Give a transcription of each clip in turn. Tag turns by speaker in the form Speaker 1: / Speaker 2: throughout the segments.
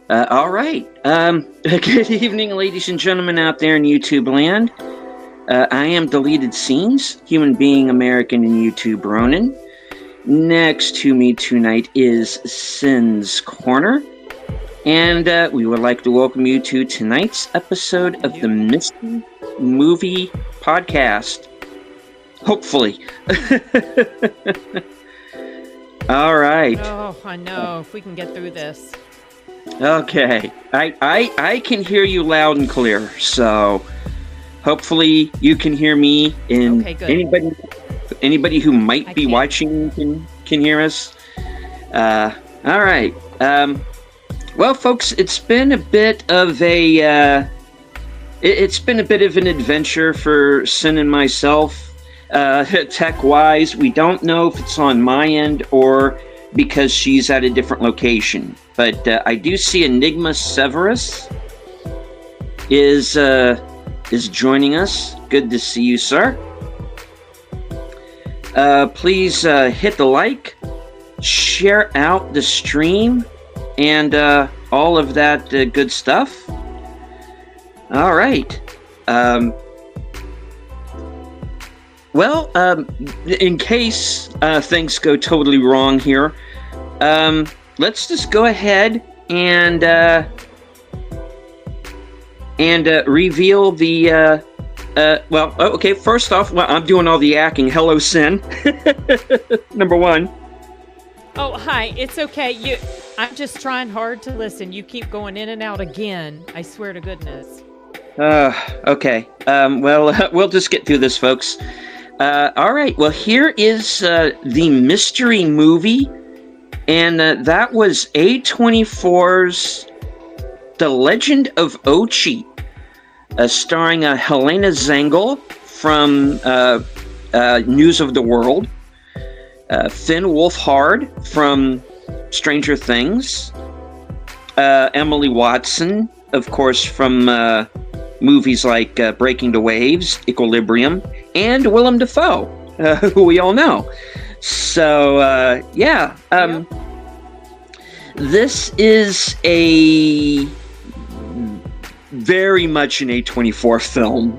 Speaker 1: All right. Good evening, ladies and gentlemen out there in YouTube land. I am Deleted Scenes, human being, American, and YouTube Ronin. Next to me tonight is Sin's Corner. And we would like to welcome you to tonight's episode of the Mystery Movie Podcast. Hopefully. All right.
Speaker 2: Oh, I know. If we can get through this.
Speaker 1: Okay. I can hear you loud and clear, so hopefully you can hear me. And
Speaker 2: okay, good.
Speaker 1: Anybody who might be watching can hear us. All right. Well, folks, it's been a bit of an adventure for Sin and myself. Tech-wise, we don't know if it's on my end or because she's at a different location. But I do see Enigma Severus is joining us. Good to see you, sir. Please hit the like, share out the stream, and all of that good stuff. All right. Well, in case things go totally wrong here, let's just go ahead and reveal the. Okay. First off, I'm doing all the acting. Hello, Sin. Number one.
Speaker 2: Oh, hi. It's okay. I'm just trying hard to listen. You keep going in and out again. I swear to goodness.
Speaker 1: Okay. We'll just get through this, folks. All right. Well, here is the mystery movie, and that was A24's The Legend of Ochi, starring Helena Zengel from News of the World, Finn Wolfhard from Stranger Things, Emily Watson, of course, from movies like Breaking the Waves, Equilibrium, and Willem Dafoe, who we all know. So, this is a very much an A24 film.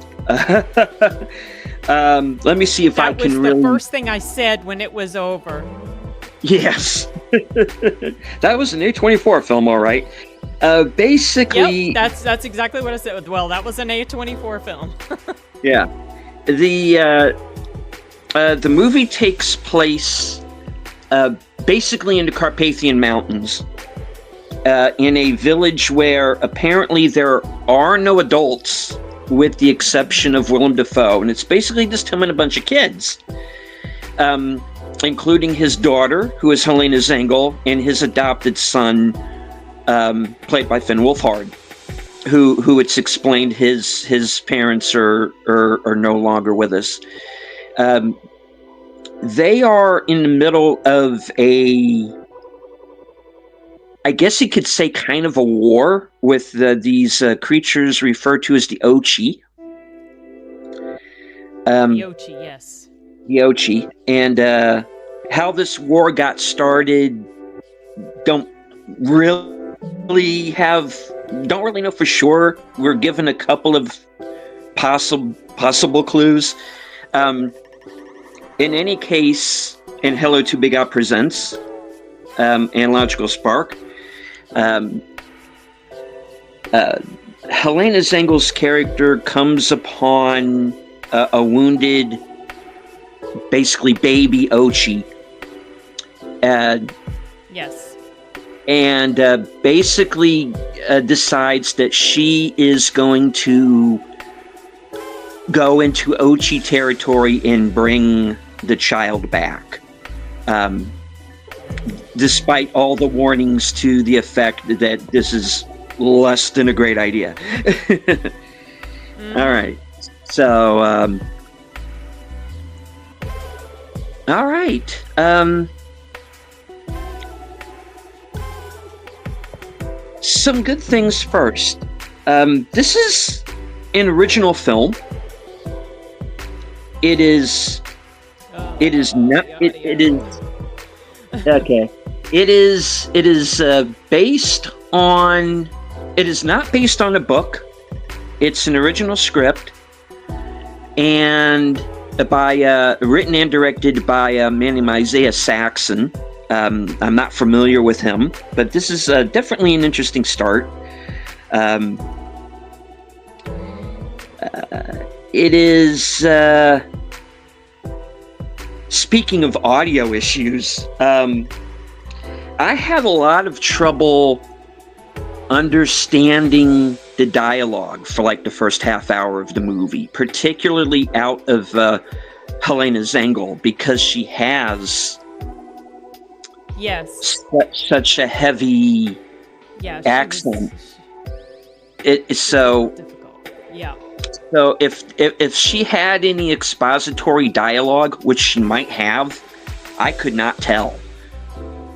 Speaker 1: Let me see if I can really...
Speaker 2: That was the first thing I said when it was over.
Speaker 1: Yes. That was an A24 film, all right. Basically...
Speaker 2: Yep, that's exactly what I said. Well, that was an A24 film.
Speaker 1: Yeah. The movie takes place basically in the Carpathian Mountains, in a village where apparently there are no adults, with the exception of Willem Dafoe, and it's basically just him and a bunch of kids, including his daughter, who is Helena Zengel, and his adopted son, played by Finn Wolfhard, who it's explained his parents are no longer with us. They are in the middle of I guess you could say kind of a war with these creatures referred to as the Ochi.
Speaker 2: The Ochi, yes.
Speaker 1: The Ochi. And how this war got started, don't really know for sure. We're given a couple of possible clues. In any case, and Hello to Big Out Presents, Analogical Spark, Helena Zengel's character comes upon a wounded, basically baby Ochi.
Speaker 2: Yes.
Speaker 1: And basically decides that she is going to go into Ochi territory and bring the child back. Despite all the warnings to the effect that this is less than a great idea. All right. So, all right. Some good things first. This is an original film. It is not. It is okay. It is based on. It is not based on a book. It's an original script, and written and directed by a man named Isaiah Saxon. I'm not familiar with him, but this is definitely an interesting start. It is. Speaking of audio issues, I had a lot of trouble understanding the dialogue for like the first half hour of the movie, particularly out of Helena Zengel, because she has such a heavy accent. It's so
Speaker 2: difficult. Yeah.
Speaker 1: So if she had any expository dialogue, which she might have, I could not tell,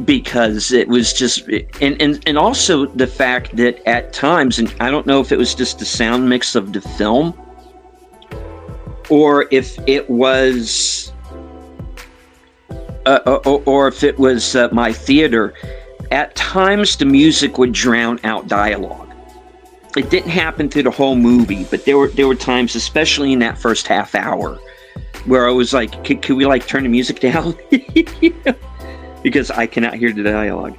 Speaker 1: because it was just, and also the fact that at times, and I don't know if it was just the sound mix of the film, or if it was, my theater. At times, the music would drown out dialogue. It didn't happen through the whole movie, but there were times, especially in that first half hour, where I was like, "Can we like turn the music down?" Because I cannot hear the dialogue.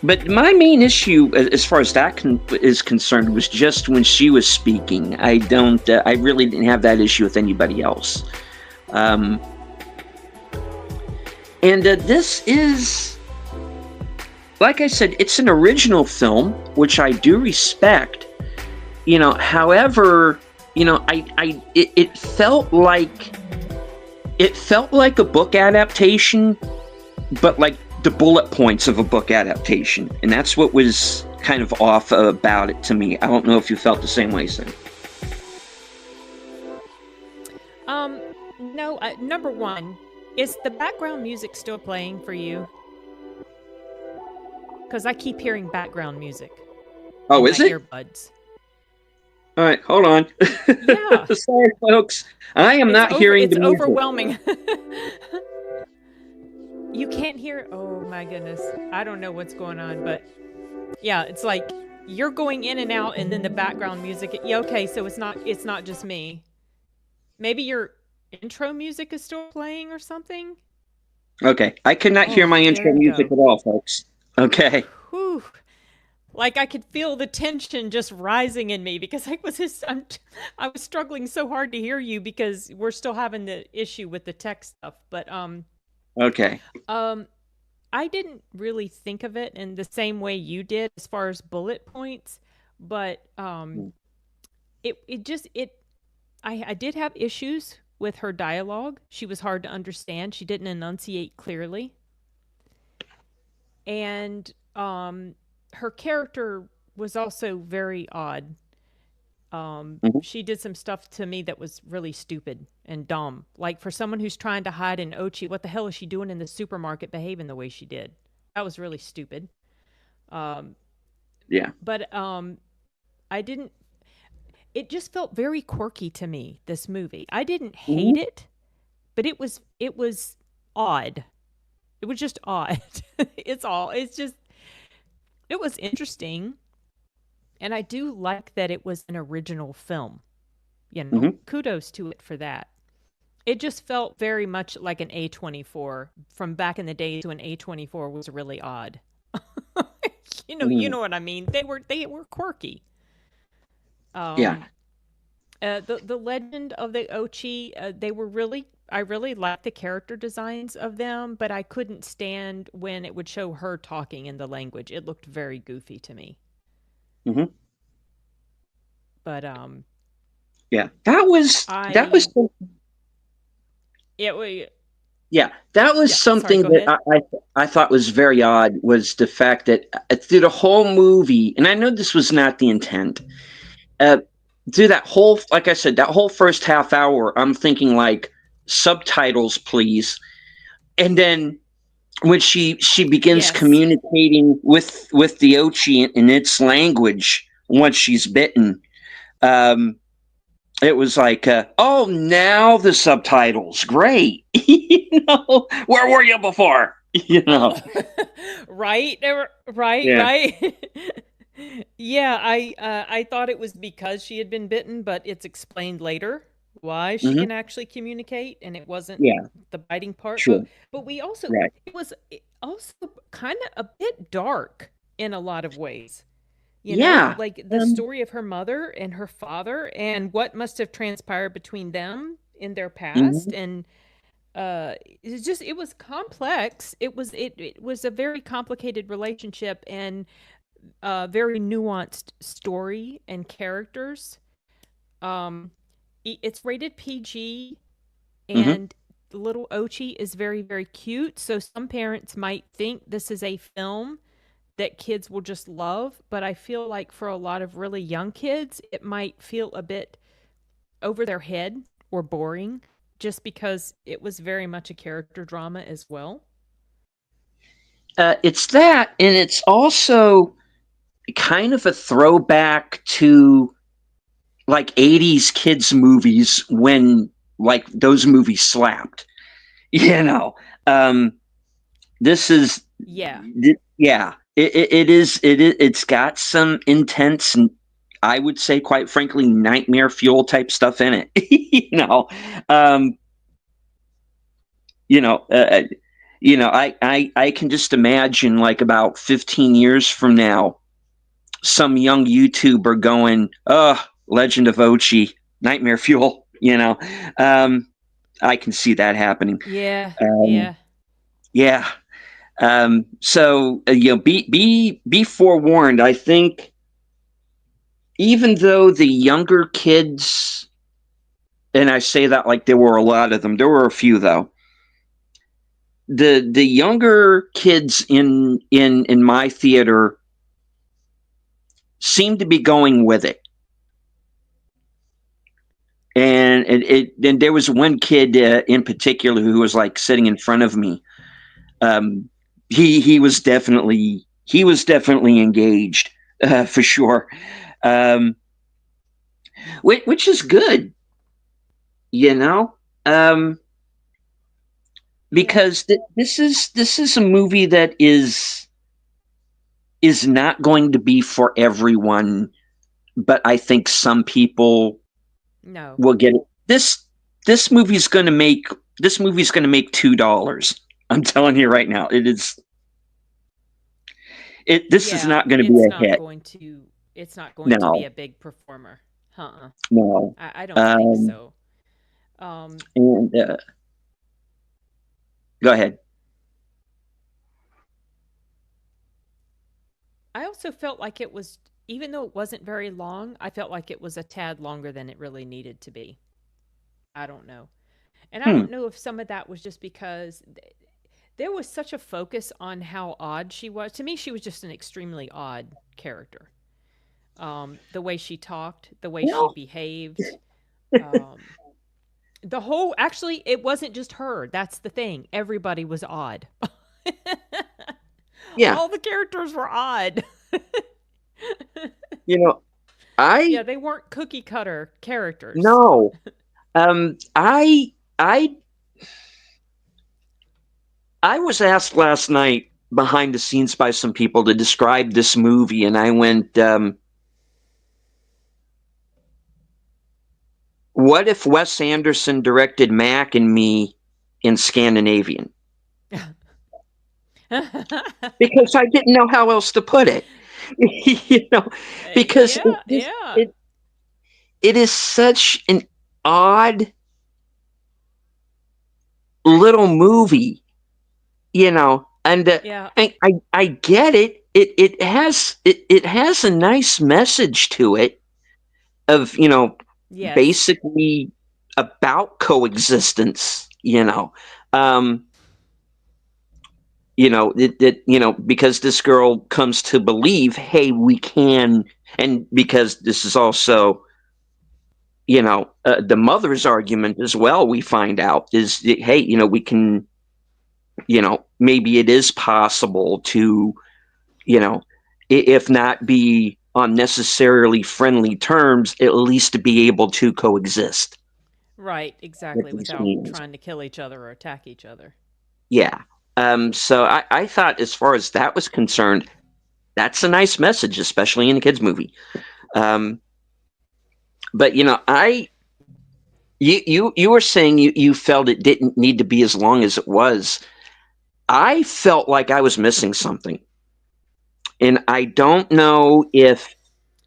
Speaker 1: But my main issue, as far as that is concerned, was just when she was speaking. I really didn't have that issue with anybody else. And this is. Like I said, it's an original film, which I do respect. However, it felt like a book adaptation, but like the bullet points of a book adaptation, and that's what was kind of off about it to me. I don't know if you felt the same way, Sam.
Speaker 2: No. Number one, is the background music still playing for you? Because I keep hearing background music.
Speaker 1: Oh, is it?
Speaker 2: Earbuds.
Speaker 1: All right, hold on.
Speaker 2: Yeah.
Speaker 1: Sorry, folks. I am not hearing the music.
Speaker 2: It's overwhelming. You can't hear. Oh my goodness. I don't know what's going on, but yeah, it's like you're going in and out, and then the background music. Yeah, okay, so it's not just me. Maybe your intro music is still playing or something.
Speaker 1: Okay, I could not hear my intro music at all, folks. Okay.
Speaker 2: Whew. Like I could feel the tension just rising in me because I was struggling so hard to hear you because we're still having the issue with the tech stuff. But
Speaker 1: okay.
Speaker 2: I didn't really think of it in the same way you did as far as bullet points, but I did have issues with her dialogue. She was hard to understand. She didn't enunciate clearly. And her character was also very odd. She did some stuff to me that was really stupid and dumb. Like for someone who's trying to hide in Ochi, what the hell is she doing in the supermarket behaving the way she did? That was really stupid.
Speaker 1: Yeah.
Speaker 2: But it just felt very quirky to me, this movie. I didn't hate it, but it was odd. It was just odd. It was interesting. And I do like that it was an original film. Kudos to it for that. It just felt very much like an A24 from back in the days when A24 was really odd. You know what I mean? They were quirky.
Speaker 1: Yeah.
Speaker 2: The legend of the Ochi, I really liked the character designs of them, but I couldn't stand when it would show her talking in the language. It looked very goofy to me. But
Speaker 1: yeah, that was something that I thought was very odd, was the fact that through the whole movie, and I know this was not the intent, through that whole, like I said, that whole first half hour, I'm thinking like, subtitles please. And then when she begins communicating with the Ochi in its language once she's bitten, it was like, oh, now the subtitles, great. Where were you before? You know.
Speaker 2: Oh, right, right,
Speaker 1: Yeah.
Speaker 2: right. Yeah, I thought it was because she had been bitten, but it's explained later why she
Speaker 1: Hmm.
Speaker 2: can actually communicate, and it wasn't
Speaker 1: Yeah.
Speaker 2: the biting part.
Speaker 1: Sure.
Speaker 2: But we also
Speaker 1: Right.
Speaker 2: it was also kind of a bit dark in a lot of ways. You know,
Speaker 1: Yeah.
Speaker 2: like the
Speaker 1: Um.
Speaker 2: story of her mother and her father and what must have transpired between them in their past
Speaker 1: Mhm.
Speaker 2: and it was complex. It was a very complicated relationship and very nuanced story and characters. Um, it's rated PG,
Speaker 1: Mhm.
Speaker 2: and little Ochi is very, very cute. So some parents might think this is a film that kids will just love, but I feel like for a lot of really young kids, it might feel a bit over their head or boring just because it was very much a character drama as well.
Speaker 1: It's that, and it's also kind of a throwback to like '80s kids movies when like those movies slapped. You know. Um. This is.
Speaker 2: Yeah.
Speaker 1: Yeah. It's got some intense and I would say, quite frankly, nightmare fuel type stuff in it. You know. Um. You know. I can just imagine like about 15 years from now, some young YouTuber going, "Oh, Legend of Ochi, nightmare fuel." Um, I can see that happening.
Speaker 2: Yeah.
Speaker 1: Um,
Speaker 2: Yeah.
Speaker 1: yeah. So be forewarned. I think even though the younger kids, and I say that like there were a lot of them, there were a few though. The younger kids in my theater seem to be going with it. And and there was one kid in particular who was like sitting in front of me. Um, he was definitely engaged, for sure, um, which is good, you know, um,
Speaker 2: Yeah.
Speaker 1: because this is a movie that is not going to be for everyone, but I think some people
Speaker 2: No.
Speaker 1: will get it. This movie's going to make $2. I'm telling you right now, it is. This is
Speaker 2: Yeah,
Speaker 1: not going to be a hit.
Speaker 2: it's not going to be
Speaker 1: No,
Speaker 2: a big performer. Uh-uh.
Speaker 1: no.
Speaker 2: I don't think
Speaker 1: Um,
Speaker 2: so. Um,
Speaker 1: and Go ahead.
Speaker 2: I also felt like it was, even though it wasn't very long, I felt like it was a tad longer than it really needed to be. I don't know. And I
Speaker 1: Hmm.
Speaker 2: don't know if some of that was just because there was such a focus on how odd she was. To me, she was just an extremely odd character. The way she talked, the way she
Speaker 1: Well,
Speaker 2: behaved, um, the whole actually it wasn't just her. That's the thing. Everybody was odd.
Speaker 1: yeah.
Speaker 2: All the characters were odd.
Speaker 1: You know, I
Speaker 2: Yeah, they weren't cookie cutter characters.
Speaker 1: no. I I was asked last night behind the scenes by some people to describe this movie, and I went, "What if Wes Anderson directed Mac and Me in Scandinavian?" Because I didn't know how else to put it. You know, because
Speaker 2: Yeah, yeah.
Speaker 1: it is such an odd little movie, and
Speaker 2: Yeah.
Speaker 1: I get it. It has a nice message to it of
Speaker 2: Yes.
Speaker 1: basically about coexistence. Um, because this girl comes to believe, hey, we can, and because this is also the mother's argument as well. We find out is that, hey, we can, maybe it is possible to, you know, if not be on necessarily friendly terms, at least to be able to coexist
Speaker 2: Right,
Speaker 1: with
Speaker 2: exactly,
Speaker 1: these
Speaker 2: without
Speaker 1: beings.
Speaker 2: trying to kill each other or attack each other.
Speaker 1: Yeah. So I thought, as far as that was concerned, that's a nice message, especially in a kids movie. Um, but you were saying you felt it didn't need to be as long as it was. I felt like I was missing something, and I don't know if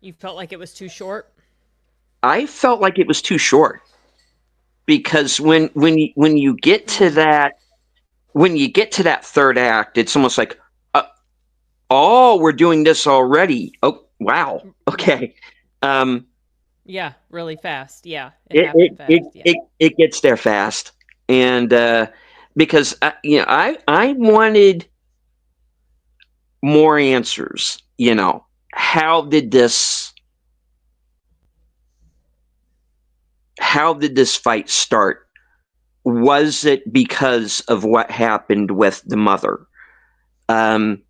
Speaker 2: You felt like it was too short?
Speaker 1: I felt like it was too short, because when you get to
Speaker 2: Mm.
Speaker 1: that third act, it's almost like, uh, oh, we're doing this already. Oh, wow. Okay. Um,
Speaker 2: Yeah, really fast. Yeah, it
Speaker 1: it
Speaker 2: happened
Speaker 1: it it
Speaker 2: fast. Yeah.
Speaker 1: it, it gets there fast, and because I wanted more answers. How did this how did this fight start? Was it because of what happened with the mother? Um,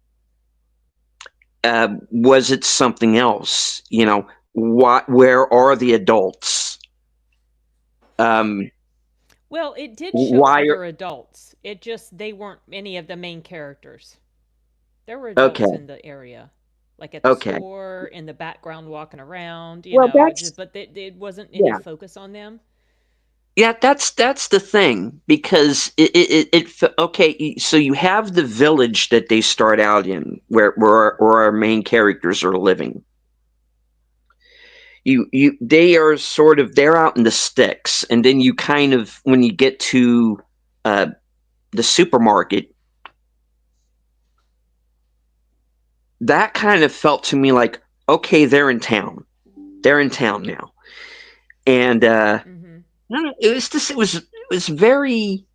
Speaker 1: was it something else? What? Where are the adults? Um,
Speaker 2: Well, it did show
Speaker 1: why?
Speaker 2: other adults. It just they weren't any of the main characters. There were adults
Speaker 1: Okay,
Speaker 2: in the area, like at the
Speaker 1: okay.
Speaker 2: store, in the background walking around,
Speaker 1: Well, that's
Speaker 2: but it wasn't any
Speaker 1: yeah,
Speaker 2: focus on them.
Speaker 1: yeah. That's the thing, because okay. So you have the village that they start out in, where our main characters are living. They are sort of, they're out in the sticks, and then you kind of, when you get to uh, the supermarket, that kind of felt to me like, okay, they're in town now. And
Speaker 2: Mm-hmm.
Speaker 1: no, it was very,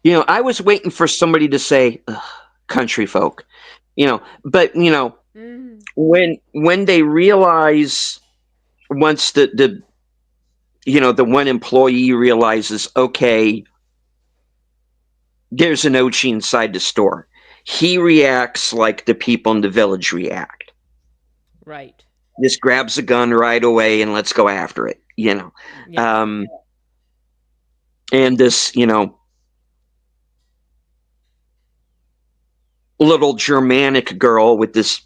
Speaker 1: I was waiting for somebody to say, "Ugh, country folk," but
Speaker 2: Mm-hmm.
Speaker 1: when they realize, once the one employee realizes, okay, there's an Ochi inside the store. He reacts like the people in the village react.
Speaker 2: Right.
Speaker 1: Just grabs a gun right away and let's go after it.
Speaker 2: Yeah.
Speaker 1: Um, and this, little Germanic girl with this,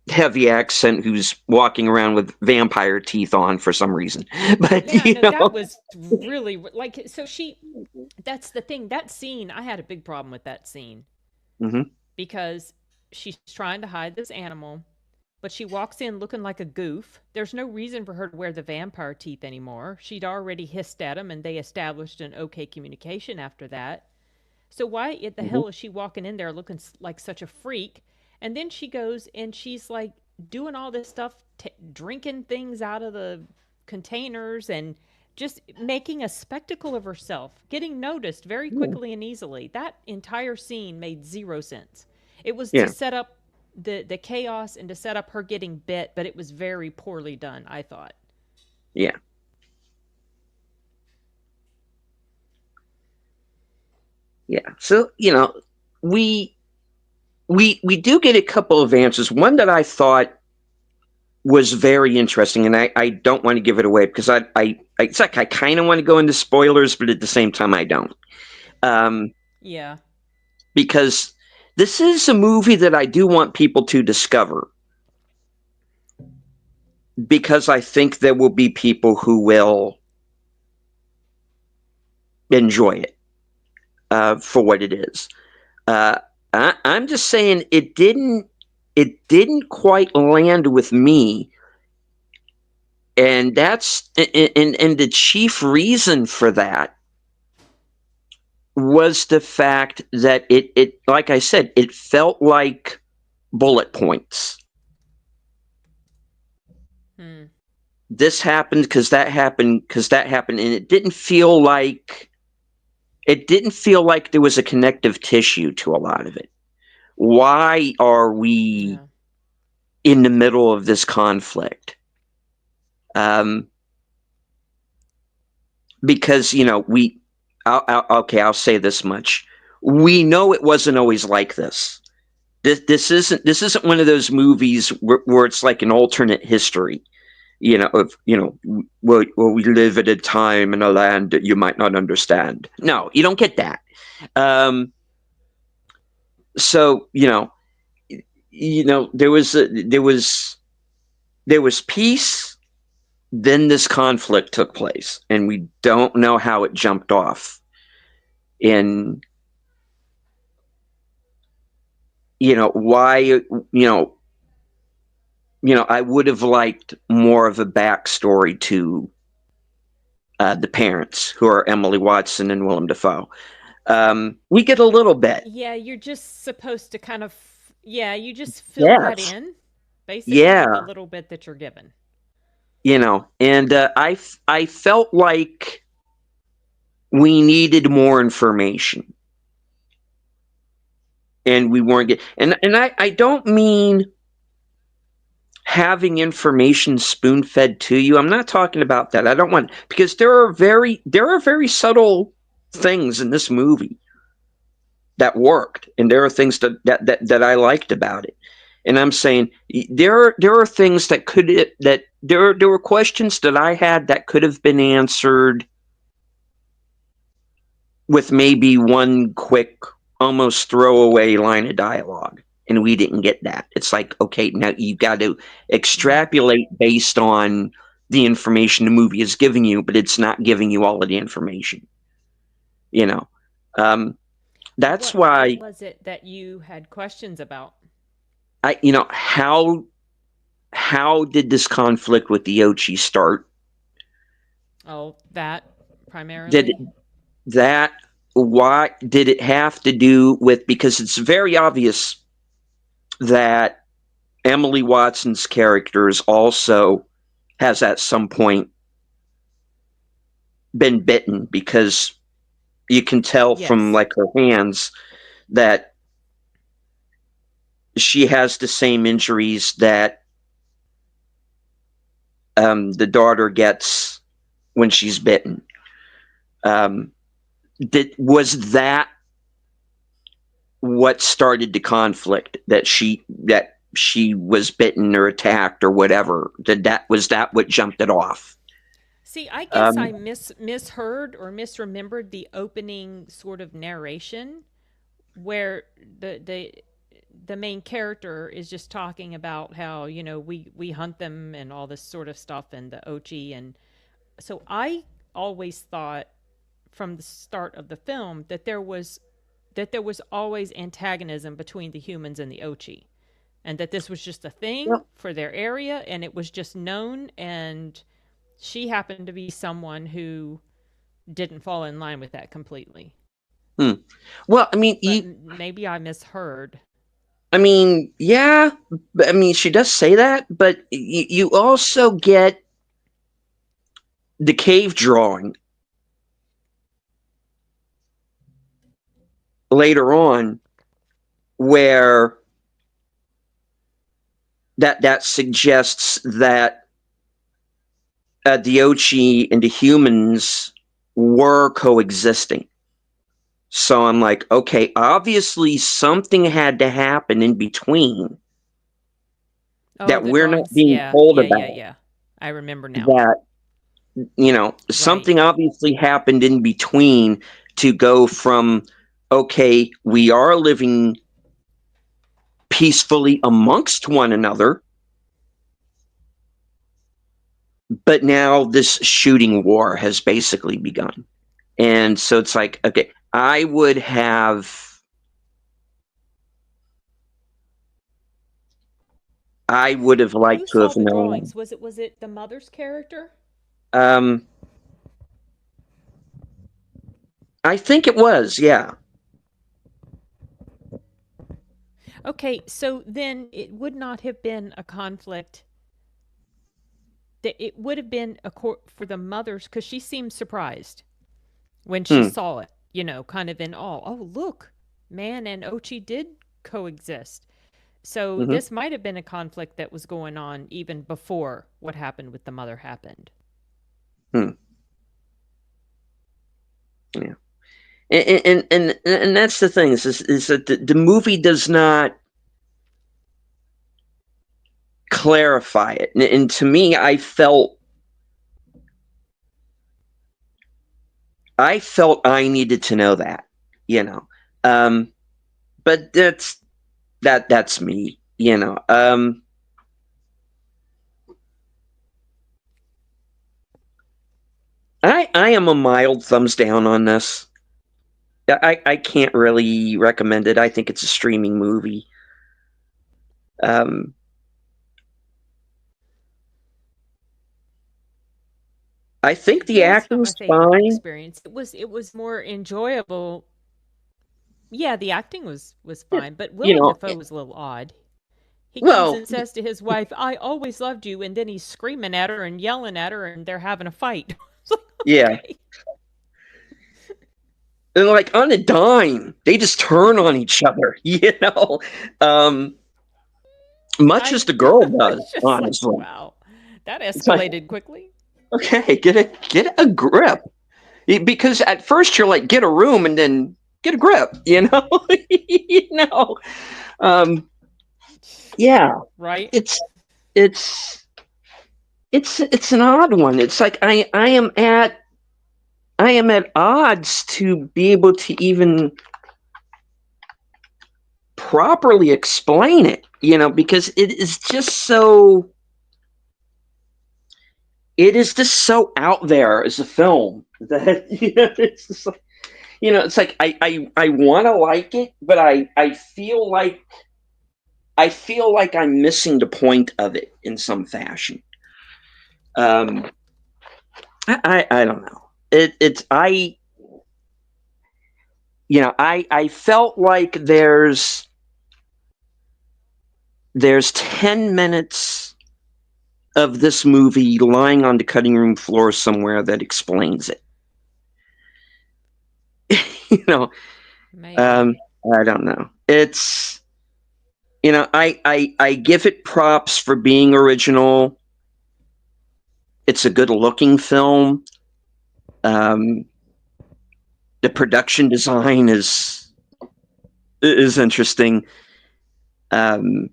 Speaker 1: heavy accent, who's walking around with vampire teeth on for some reason. But,
Speaker 2: Yeah, no, that was really like so she that's the thing. That scene, I had a big problem with that scene
Speaker 1: Mhm.
Speaker 2: because she's trying to hide this animal, but she walks in looking like a goof. There's no reason for her to wear the vampire teeth anymore. She'd already hissed at him and they established an okay communication after that. So why in the
Speaker 1: Mhm.
Speaker 2: hell is she walking in there looking like such a freak? And then she goes and she's like doing all this stuff, drinking things out of the containers and just making a spectacle of herself, getting noticed very
Speaker 1: Yeah.
Speaker 2: quickly and easily. That entire scene made zero sense. It was to
Speaker 1: Yeah.
Speaker 2: set up the chaos and to set up her getting bit, but it was very poorly done, I thought.
Speaker 1: Yeah. Yeah. So, we we do get a couple of answers. One that I thought was very interesting, and I don't want to give it away, because it's like I kind of want to go into spoilers, but at the same time I don't. Um,
Speaker 2: Yeah.
Speaker 1: because this is a movie that I do want people to discover, because I think there will be people who will enjoy it for what it is. I'm just saying, it didn't quite land with me, and the chief reason for that was the fact that it like I said, it felt like bullet points.
Speaker 2: Hmm.
Speaker 1: This happened because that happened, and it didn't feel like there was a connective tissue to a lot of it. Why are we
Speaker 2: Yeah.
Speaker 1: in the middle of this conflict? Um, because I'll say this much: we know it wasn't always like this. This isn't one of those movies where it's like an alternate history. well, we live at a time in a land that you might not understand. No, you don't get that. Um, so there was peace. Then this conflict took place, and we don't know how it jumped off. And why I would have liked more of a backstory to the parents, who are Emily Watson and Willem Dafoe. We get a little bit.
Speaker 2: Yeah, you're just supposed to kind of, yeah, you just fill that
Speaker 1: Yes.
Speaker 2: in, basically, with the
Speaker 1: Yeah.
Speaker 2: little bit that you're given.
Speaker 1: And I felt like we needed more information, and we weren't getting. And I don't mean having information spoon fed to you. I'm not talking about that. I don't want, because there are very subtle things in this movie that worked, and there are things that I liked about it. And I'm saying there are things that there were questions that I had that could have been answered with maybe one quick, almost throwaway line of dialogue, and we didn't get that. It's like, okay, now you've got to extrapolate based on the information the movie is giving you, but it's not giving you all of the information. You know, that's
Speaker 2: What
Speaker 1: why
Speaker 2: was it that you had questions about?
Speaker 1: how did this conflict with the Ochi start?
Speaker 2: Oh, that
Speaker 1: Did
Speaker 2: primarily?
Speaker 1: that Why did it have to do with, because it's very obvious that Emily Watson's characters also has at some point been bitten, because you can tell from
Speaker 2: Yes.
Speaker 1: like her hands that she has the same injuries that the daughter gets when she's bitten. Um, was that what started the conflict, that she was bitten or attacked or whatever? Was that what jumped it off?
Speaker 2: See, I guess I
Speaker 1: Um,
Speaker 2: misheard or misremembered the opening sort of narration where the main character is just talking about how, we hunt them and all this sort of stuff, and the Ochi. And so I always thought from the start of the film that there was always antagonism between the humans and the Ochi, and that this was just a thing
Speaker 1: well,
Speaker 2: for their area, and it was just known. And she happened to be someone who didn't fall in line with that completely.
Speaker 1: hmm. Well,
Speaker 2: But maybe I misheard.
Speaker 1: yeah, she does say that, but you also get the cave drawing later on, where that suggests that the Ochi and the humans were coexisting. So I'm like, okay, obviously something had to happen in between
Speaker 2: Oh,
Speaker 1: that
Speaker 2: the
Speaker 1: we're not
Speaker 2: drawings.
Speaker 1: being
Speaker 2: Yeah,
Speaker 1: told
Speaker 2: yeah, yeah,
Speaker 1: about.
Speaker 2: yeah. I remember now.
Speaker 1: That
Speaker 2: Right.
Speaker 1: something obviously happened in between to go from, okay, we are living peacefully amongst one another, but now this shooting war has basically begun. And so it's like, okay, I would have
Speaker 2: Who
Speaker 1: liked to
Speaker 2: saw
Speaker 1: have
Speaker 2: the
Speaker 1: known.
Speaker 2: drawings? Was it the mother's character?
Speaker 1: Um, I think it was, yeah.
Speaker 2: Okay, so then it would not have been a conflict. That it would have been for the mothers, because she seemed surprised when she
Speaker 1: Hmm.
Speaker 2: saw it. Kind of in awe. Oh, look, man and Ochi did coexist. So
Speaker 1: Hmm.
Speaker 2: this might have been a conflict that was going on even before what happened with the mother happened.
Speaker 1: Hmm. Yeah. And that's the thing, is that the movie does not clarify it. And to me, I felt I needed to know that, you know. Um, but that's me, you know. I am a mild thumbs down on this. I can't really recommend it. I think it's a streaming movie. Um, I think the
Speaker 2: Yeah, it's not my
Speaker 1: acting's
Speaker 2: favorite
Speaker 1: fine.
Speaker 2: experience. It was more enjoyable. Yeah, the acting was
Speaker 1: It,
Speaker 2: fine, but
Speaker 1: you
Speaker 2: Willem
Speaker 1: know,
Speaker 2: Dafoe was a little odd. He comes
Speaker 1: well,
Speaker 2: and says to his wife, "I always loved you," and then he's screaming at her and yelling at her, and they're having a fight. It's like,
Speaker 1: yeah.
Speaker 2: okay.
Speaker 1: And like on a dime, they just turn on each other, you know. Um, much
Speaker 2: I
Speaker 1: as the girl does,
Speaker 2: was just like,
Speaker 1: honestly.
Speaker 2: wow, that
Speaker 1: It's like,
Speaker 2: escalated quickly.
Speaker 1: okay, get a grip. Because at first you're like, get a room, and then get a grip, you know. You know. Um, yeah,
Speaker 2: Right?
Speaker 1: it's it's it's an odd one. It's like I am at odds to be able to even properly explain it, you know, because it is just so out there as a film that it's just like, it's like I want to like it, but I feel like I'm missing the point of it in some fashion. Um, I don't know. It's I felt like there's 10 minutes of this movie lying on the cutting room floor somewhere that explains it. you know,
Speaker 2: Maybe.
Speaker 1: um, I don't know. I give it props for being original. It's a good looking film. Um, the production design is interesting. Um,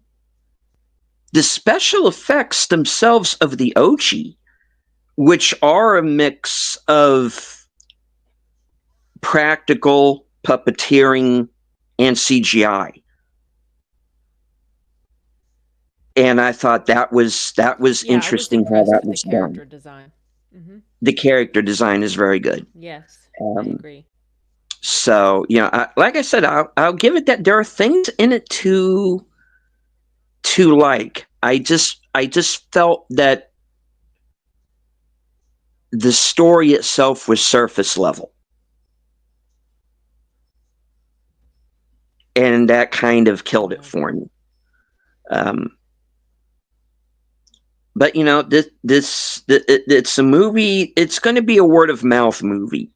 Speaker 1: the special effects themselves of the Ochi, which are a mix of practical puppeteering and CGI. And I thought that was
Speaker 2: Yeah, I was
Speaker 1: interesting how
Speaker 2: impressed
Speaker 1: that
Speaker 2: with the
Speaker 1: was done.
Speaker 2: character design. Hmm.
Speaker 1: The character design is very good.
Speaker 2: Yes, I
Speaker 1: Um,
Speaker 2: agree.
Speaker 1: so like I said, I'll give it that there are things in it to like. I just felt that the story itself was surface level, and that kind of killed it
Speaker 2: Yeah.
Speaker 1: for me. Um, but it's a movie. It's going to be a word of mouth movie,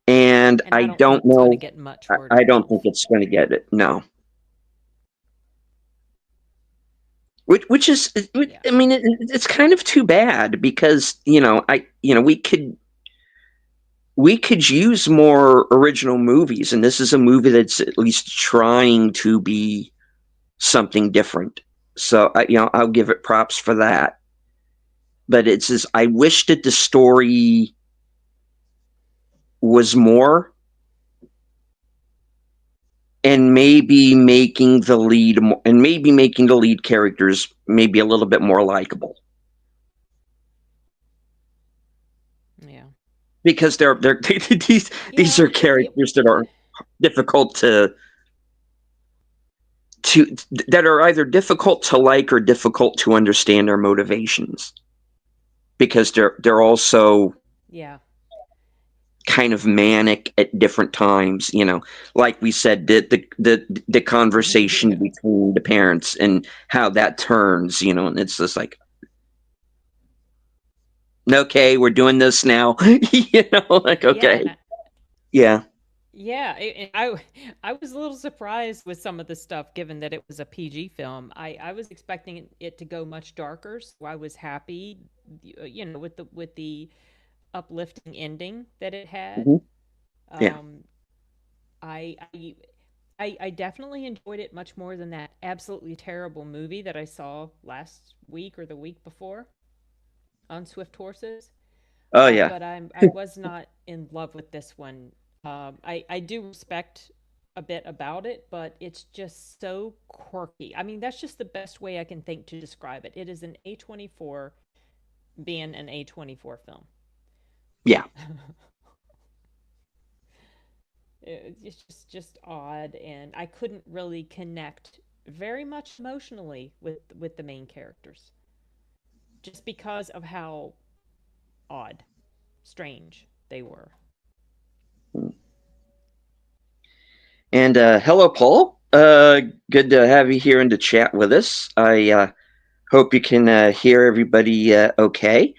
Speaker 1: and
Speaker 2: And
Speaker 1: I
Speaker 2: I don't think
Speaker 1: don't
Speaker 2: it's going to
Speaker 1: know.
Speaker 2: get much
Speaker 1: I,
Speaker 2: word
Speaker 1: I
Speaker 2: of
Speaker 1: don't think
Speaker 2: mouth.
Speaker 1: it's going to get it. No, which is,
Speaker 2: Yeah.
Speaker 1: I mean, it's kind of too bad because we could use more original movies, and this is a movie that's at least trying to be something different. So I'll give it props for that. But it's just I wish that the story was more, and maybe making the lead characters maybe a little bit more likable,
Speaker 2: Yeah.
Speaker 1: because they're these
Speaker 2: Yeah.
Speaker 1: are characters that are difficult to that are either difficult to like or difficult to understand their motivations, because they're also
Speaker 2: Yeah.
Speaker 1: kind of manic at different times. Like we said, the conversation
Speaker 2: Yeah.
Speaker 1: between the parents and how that turns, and it's just like, okay, we're doing this now. Like,
Speaker 2: Yeah.
Speaker 1: okay, yeah.
Speaker 2: Yeah, I was a little surprised with some of the stuff, given that it was a PG film. I was expecting it to go much darker, so I was happy, with the uplifting ending that it had.
Speaker 1: Hmm. Yeah.
Speaker 2: Um, I I definitely enjoyed it much more than that absolutely terrible movie that I saw last week or the week before on Swift Horses.
Speaker 1: Oh yeah.
Speaker 2: But I was not in love with this one. I do respect a bit about it, but it's just so quirky. I mean, that's just the best way I can think to describe it. It is an A24 being an A24 film.
Speaker 1: Yeah.
Speaker 2: It's just odd, and I couldn't really connect very much emotionally with the main characters, just because of how odd, strange they were.
Speaker 1: And hello, Paul. Good to have you here in the chat with us. I hope you can hear everybody okay.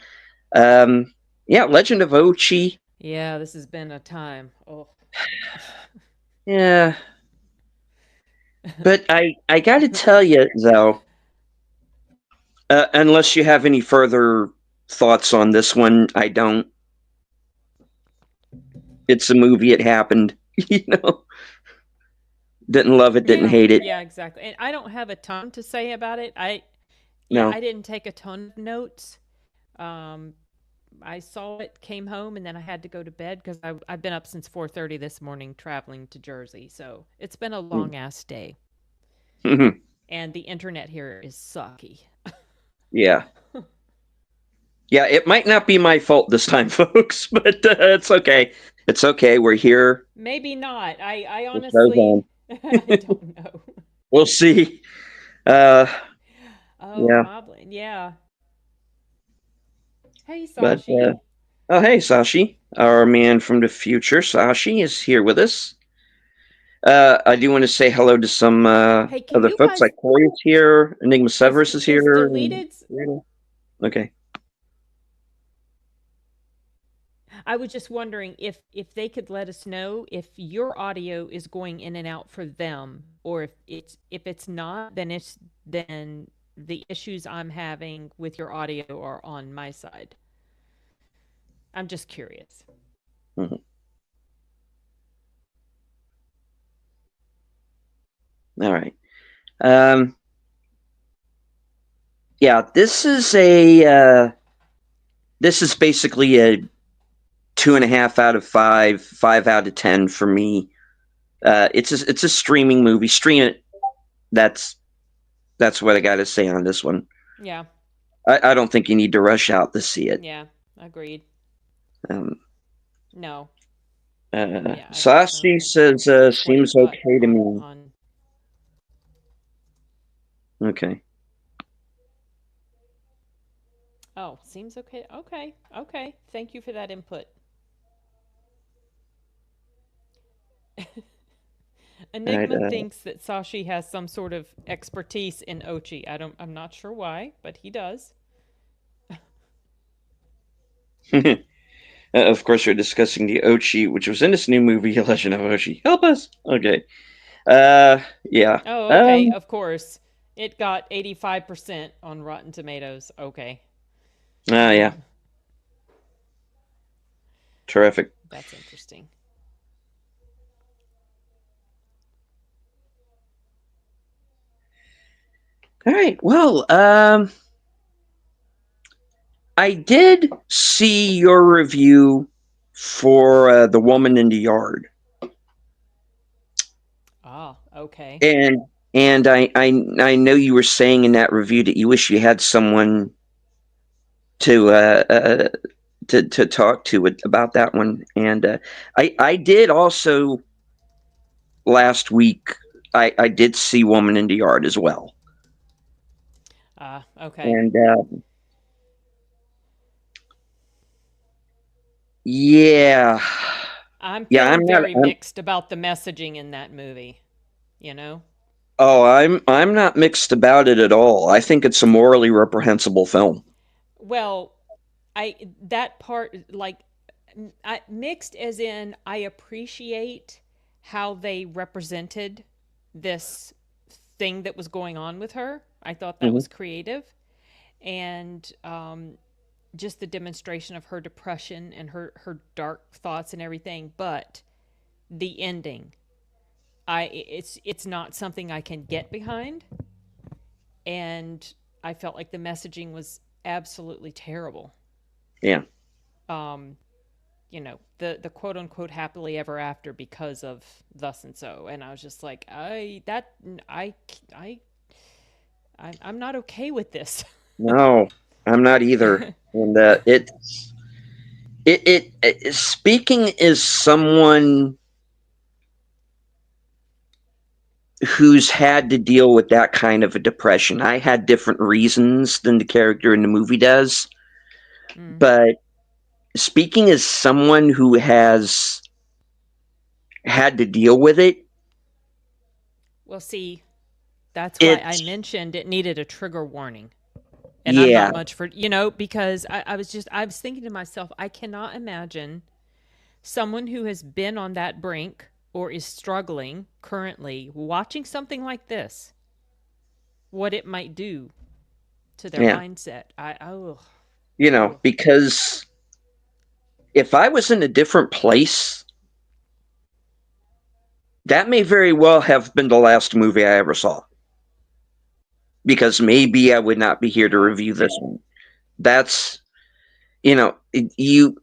Speaker 1: Um, yeah, Legend of Ochi.
Speaker 2: Yeah, this has been a time. Oh.
Speaker 1: Yeah, but I got to tell you though, unless you have any further thoughts on this one, I don't. It's a movie. It happened. You know, didn't love it, didn't
Speaker 2: Yeah,
Speaker 1: hate it.
Speaker 2: yeah, exactly. And I don't have a ton to say about it. Yeah,
Speaker 1: No.
Speaker 2: I didn't take a ton of notes. Um, I saw it, came home, and then I had to go to bed because I've been up since 4:30 this morning traveling to Jersey. So it's been a long ass day, and the internet here is sucky.
Speaker 1: Yeah. Yeah, it might not be my fault this time, folks, but it's okay. It's okay. We're here.
Speaker 2: Maybe not. I
Speaker 1: The show's
Speaker 2: honestly
Speaker 1: on.
Speaker 2: I don't know.
Speaker 1: We'll see. Uh,
Speaker 2: Oh,
Speaker 1: yeah,
Speaker 2: Moblin, yeah. Hey,
Speaker 1: but
Speaker 2: Sashi.
Speaker 1: oh, hey, Sashi, our man from the future. Sashi is here with us. I do want to say hello to some
Speaker 2: Hey, can
Speaker 1: other
Speaker 2: you
Speaker 1: folks,
Speaker 2: guys
Speaker 1: like Corey is here, Enigma Severus is
Speaker 2: is
Speaker 1: here. And,
Speaker 2: deleted?
Speaker 1: okay.
Speaker 2: I was just wondering if they could let us know if your audio is going in and out for them, or if it's not, then the issues I'm having with your audio are on my side. I'm just curious.
Speaker 1: Mhm. All right. Um, yeah, this is basically a 2.5 out of 5, 5 out of 10 for me. It's a streaming movie. Stream it. That's that's what I got to say on this one.
Speaker 2: Yeah,
Speaker 1: I don't think you need to rush out to see it.
Speaker 2: yeah, agreed.
Speaker 1: Um,
Speaker 2: No, yeah, I don't
Speaker 1: Sashi
Speaker 2: think so.
Speaker 1: says
Speaker 2: I'm just
Speaker 1: seems
Speaker 2: waiting
Speaker 1: okay to me.
Speaker 2: on.
Speaker 1: Okay.
Speaker 2: Oh, seems okay. Okay, okay. Thank you for that input.
Speaker 1: All right.
Speaker 2: Enigma thinks that Sashi has some sort of expertise in Ochi. I'm not sure why, but he does.
Speaker 1: Of course, we're discussing the Ochi, which was in this new movie, Legend of Ochi. Help us. Okay. Yeah.
Speaker 2: Oh, okay, of course. It got 85% on Rotten Tomatoes. Okay.
Speaker 1: Yeah. Terrific.
Speaker 2: That's interesting.
Speaker 1: All right. Well, I did see your review for The Woman in the Yard,
Speaker 2: Ah, okay.
Speaker 1: and I know you were saying in that review that you wish you had someone to to talk to about that one, and I did also last week. I did see Woman in the Yard as well,
Speaker 2: Ah, okay.
Speaker 1: and yeah,
Speaker 2: I'm
Speaker 1: yeah.
Speaker 2: feeling
Speaker 1: I'm not.
Speaker 2: very mixed about the messaging in that movie, you know?
Speaker 1: Oh, I'm not mixed about it at all. I think it's a morally reprehensible film.
Speaker 2: Well, I that part like mixed as in I appreciate how they represented this thing that was going on with her. I thought that
Speaker 1: Hmm.
Speaker 2: was creative, and just the demonstration of her depression and her dark thoughts and everything. But the ending, it's not something I can get behind, and I felt like the messaging was absolutely terrible.
Speaker 1: Yeah.
Speaker 2: Um, the quote unquote happily ever after because of thus and so, and I was just like, I'm not okay with this.
Speaker 1: No, I'm not either. And speaking as someone who's had to deal with that kind of a depression. I had different reasons than the character in the movie does,
Speaker 2: Mm.
Speaker 1: but speaking as someone who has had to deal with it,
Speaker 2: Well, see, that's why I
Speaker 1: it's
Speaker 2: mentioned it needed a trigger warning. And I'm
Speaker 1: yeah,
Speaker 2: not much for, because I was thinking to myself, I cannot imagine someone who has been on that brink or is struggling currently watching something like this, what it might do to their
Speaker 1: yeah,
Speaker 2: mindset. Oh, oh,
Speaker 1: because if I was in a different place, that may very well have been the last movie I ever saw. Because maybe I would not be here to
Speaker 2: wow.
Speaker 1: review this one. That's you know, you.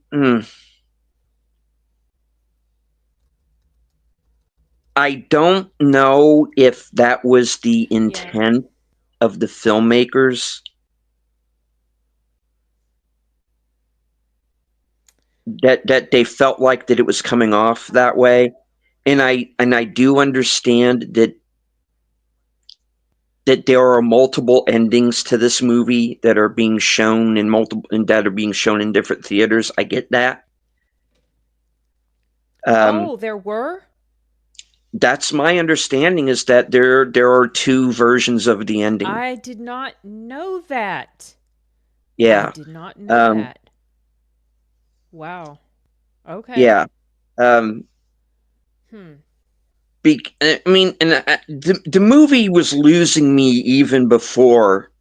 Speaker 1: I don't know if that was the
Speaker 2: Yeah.
Speaker 1: intent of the filmmakers, that they felt like that it was coming off that way. And I do understand that there are multiple endings to this movie that are being shown in multiple and that are being shown in different theaters. I get that. Um,
Speaker 2: Oh, there were?
Speaker 1: that's my understanding, is that there are two versions of the ending.
Speaker 2: I did not know that. I
Speaker 1: Yeah.
Speaker 2: did not know
Speaker 1: Um,
Speaker 2: that. Wow. Okay.
Speaker 1: yeah. Um,
Speaker 2: Hmm.
Speaker 1: I mean, and the movie was losing me even before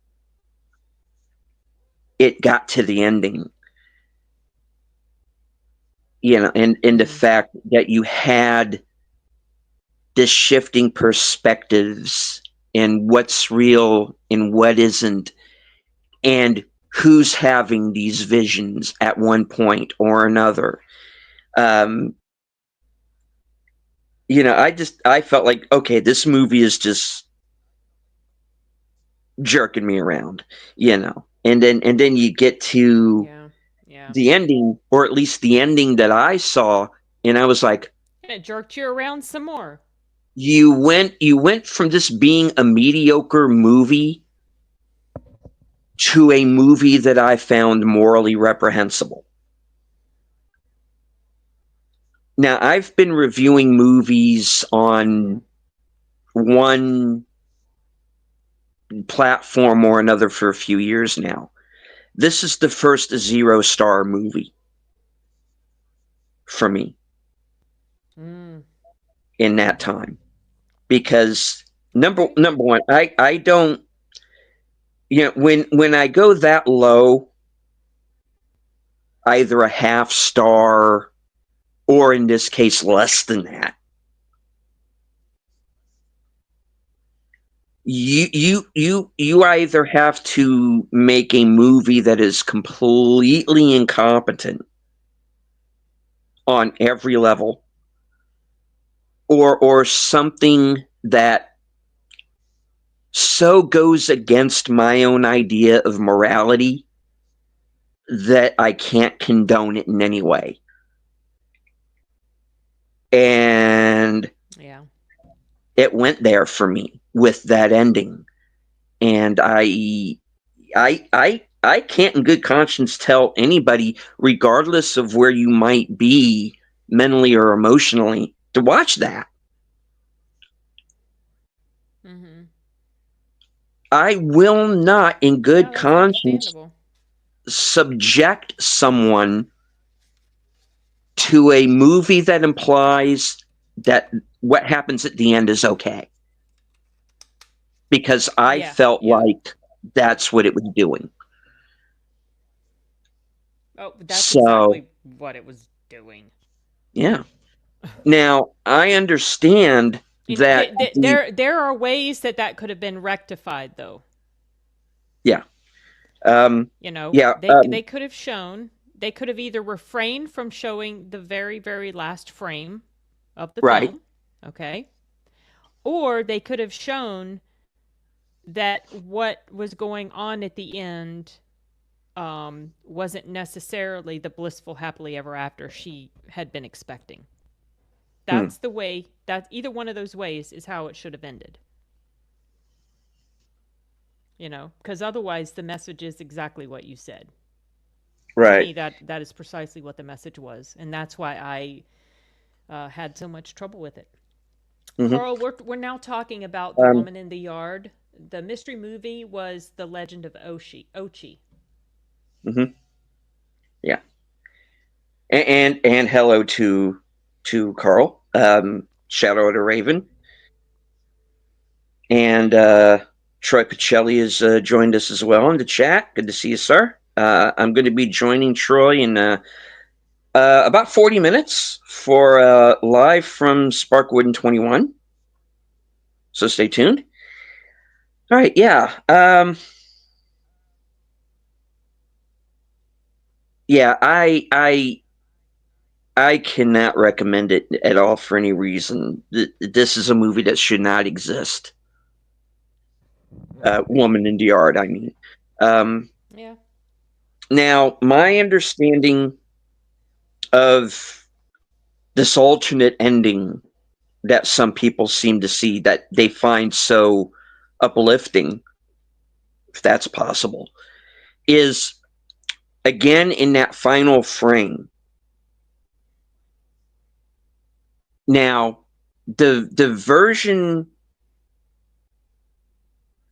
Speaker 1: it got to the ending. And the
Speaker 2: Mm.
Speaker 1: fact that you had this shifting perspectives and what's real and what isn't, and who's having these visions at one point or another. Um, I felt like, okay, this movie is just jerking me around, and then you get to
Speaker 2: Yeah. Yeah.
Speaker 1: the ending, or at least the ending that I saw, and I was like,
Speaker 2: And it jerked you around some more.
Speaker 1: you went from this being a mediocre movie to a movie that I found morally reprehensible. Now, I've been reviewing movies
Speaker 2: Yeah.
Speaker 1: on one platform or another for a few years now. This is the first zero-star movie for me
Speaker 2: Mm.
Speaker 1: in that time, because number
Speaker 2: Okay.
Speaker 1: number one, I don't, when I go that low, either a half star or in this case less than that, you either have to make a movie that is completely incompetent on every level, or something that so goes against my own idea of morality that I can't condone it in any way. And
Speaker 2: Yeah.
Speaker 1: it went there for me with that ending. And I can't in good conscience tell anybody, regardless of where you might be mentally or emotionally, to watch that.
Speaker 2: Mm-hmm.
Speaker 1: I will not in
Speaker 2: Yeah,
Speaker 1: good
Speaker 2: that's
Speaker 1: conscience
Speaker 2: understandable.
Speaker 1: subject someone to a movie that implies that what happens at the end is okay, because I
Speaker 2: Yeah.
Speaker 1: felt
Speaker 2: Yeah.
Speaker 1: like that's what it was doing.
Speaker 2: Oh, that's
Speaker 1: So,
Speaker 2: exactly what it was doing.
Speaker 1: yeah. Now, I understand.
Speaker 2: And
Speaker 1: that the
Speaker 2: there are ways that that could have been rectified, though.
Speaker 1: yeah um
Speaker 2: You know,
Speaker 1: yeah
Speaker 2: they could have shown, they could have either refrained from showing the very very last frame of the
Speaker 1: right.
Speaker 2: film, okay, or they could have shown that what was going on at the end wasn't necessarily the blissful happily ever after she had been expecting.
Speaker 1: Hmm.
Speaker 2: That's the way, that either one of those ways is how it should have ended. You know, because otherwise the message is exactly what you said. To
Speaker 1: Right.
Speaker 2: me, that is precisely what the message was, and that's why I had so much trouble with it.
Speaker 1: Hmm.
Speaker 2: Carl, we're now talking about The
Speaker 1: um
Speaker 2: Woman in the Yard. The mystery movie was The Legend of Ochi.
Speaker 1: hmm yeah. And hello to Carl, Shadow of the Raven, and Troy Pacelli has joined us as well in the chat. Good to see you, sir. I'm going to be joining Troy in about 40 minutes for live from Sparkwood in 21. So stay tuned. All right, yeah. Yeah, I cannot recommend it at all for any reason. This is a movie that should not exist. Woman in the Yard, I mean. Um,
Speaker 2: Yeah.
Speaker 1: Now, my understanding of this alternate ending that some people seem to see that they find so uplifting, if that's possible, is again in that final frame. Now, the version